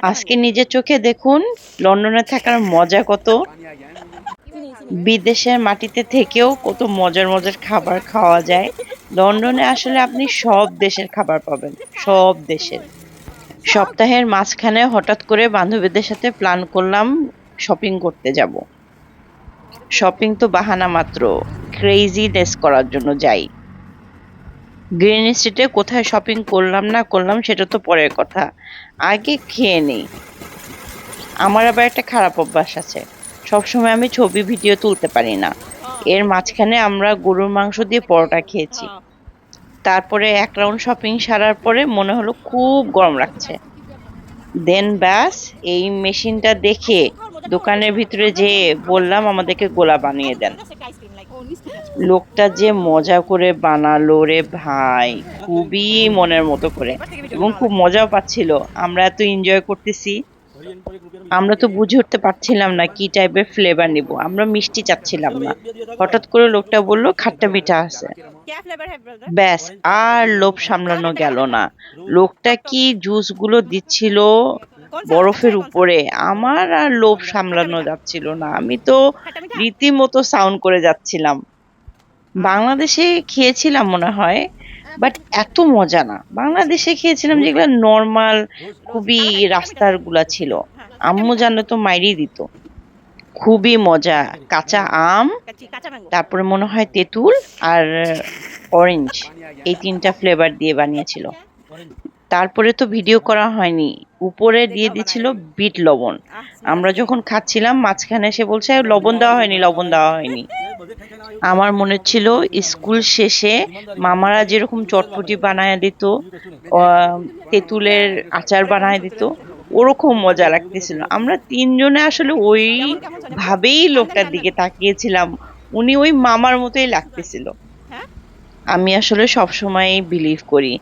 আজকে নিজের চোখে দেখুন লন্ডনে থাকার মজা কত। বিদেশের মাটিতে থেকেও কত মজার মজার খাবার খাওয়া যায়। লন্ডনে আসলে আপনি সব দেশের খাবার পাবেন, সব দেশের। সপ্তাহের মাঝখানে হঠাৎ করে বান্ধবীদের সাথে প্ল্যান করলাম শপিং করতে যাব। শপিং তো বাহানা মাত্র, ক্রেজিনেস করার জন্য যাই। গ্রিন স্ট্রিটে কোথায় শপিং করলাম না করলাম সেটা তো পরের কথা, আগে খেয়ে নেই। আমার আবার একটা খারাপ অভ্যাস আছে, সবসময় আমি ছবি ভিডিও তুলতে পারি না। এর মাঝখানে আমরা গরুর মাংস দিয়ে পরোটা খেয়েছি। তারপরে এক রাউন্ড শপিং সারার পরে মনে হলো খুব গরম লাগছে। দেন ব্যাস, এই মেশিনটা দেখে দোকানের ভিতরে যেয়ে বললাম আমাদেরকে গোলা বানিয়ে দেন। লোকটা যে মজা করে বানালো রে ভাই, খুবই মনের মতো করে, এবং খুব মজাও পাচ্ছিল। আমরা এত এনজয় করতেছি। আমরা তো বুঝে উঠতে পারছিলাম না কি টাইপের ফ্লেভার নিব, আমরা মিষ্টি চাচ্ছিলাম না। হঠাৎ করে লোকটা বলল খাট্টা মিঠা আছে। ব্যাস, আর লোভ সামলানো গেল না। লোকটা কি জুস গুলো দিচ্ছিল বরফের উপরে, আমার আর লোভ সামলানো যাচ্ছিল না। আমি তো রীতিমতো সাউন্ড করে যাচ্ছিলাম। বাংলাদেশে খেয়েছিলাম মনে হয়, বাট এত মজা না। বাংলাদেশে খেয়েছিলাম যেগুলো নর্মাল, খুবই রাস্তার গুলা ছিল। আম্মু জানলে তো মাইরেই দিত। খুবই মজা। কাঁচা আম, তারপরে মনে হয় তেঁতুল আর অরেঞ্জ, এই তিনটা ফ্লেভার দিয়ে বানিয়েছিল। তারপরে তো ভিডিও করা হয়নি, উপরে দিয়ে দিছিল বিট লবণ। আমরা যখন খাচ্ছিলাম মাঝখানে এসে বলছে লবণ দেওয়া হয়নি, লবণ দেওয়া হয়নি। আমার মনে ছিল স্কুল শেষে মামারা যেরকম চটপটি বানায় দিত, তেঁতুলের আচার বানায় দিত, ওরকম মজা লাগতেছিল। আমরা তিনজনে আসলে ওই ভাবেই লোকটার দিকে তাকিয়েছিলাম। উনি ওই মামার মতোই লাগতেছিল। আমি আসলে সবসময় বিলিভ করি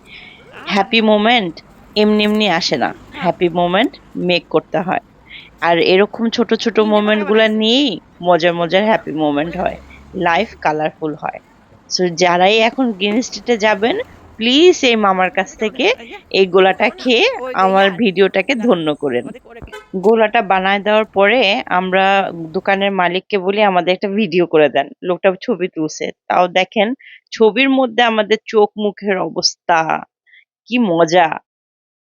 হ্যাপি মোমেন্ট এমনি এমনি আসে না, হ্যাপি মোমেন্ট মেক করতে হয়। আর এরকম ছোট ছোট মোমেন্ট গুলা নিয়েই মজার মজার হ্যাপি মোমেন্ট হয়, লাইফ কালারফুল হয়। সো যারাই এখন গ্রিন স্ট্রিটে যাবেন, প্লিজ এই মামার কাছ থেকে এই গোলাটা খেয়ে আমার ভিডিওটাকে ধন্য করেন। গোলাটা বানায় দেওয়ার পরে আমরা দোকানের মালিককে বলি আমাদের একটা ভিডিও করে দেন। লোকটা ছবি তুলছে, তাও দেখেন ছবির মধ্যে আমাদের চোখ মুখের অবস্থা কি মজা।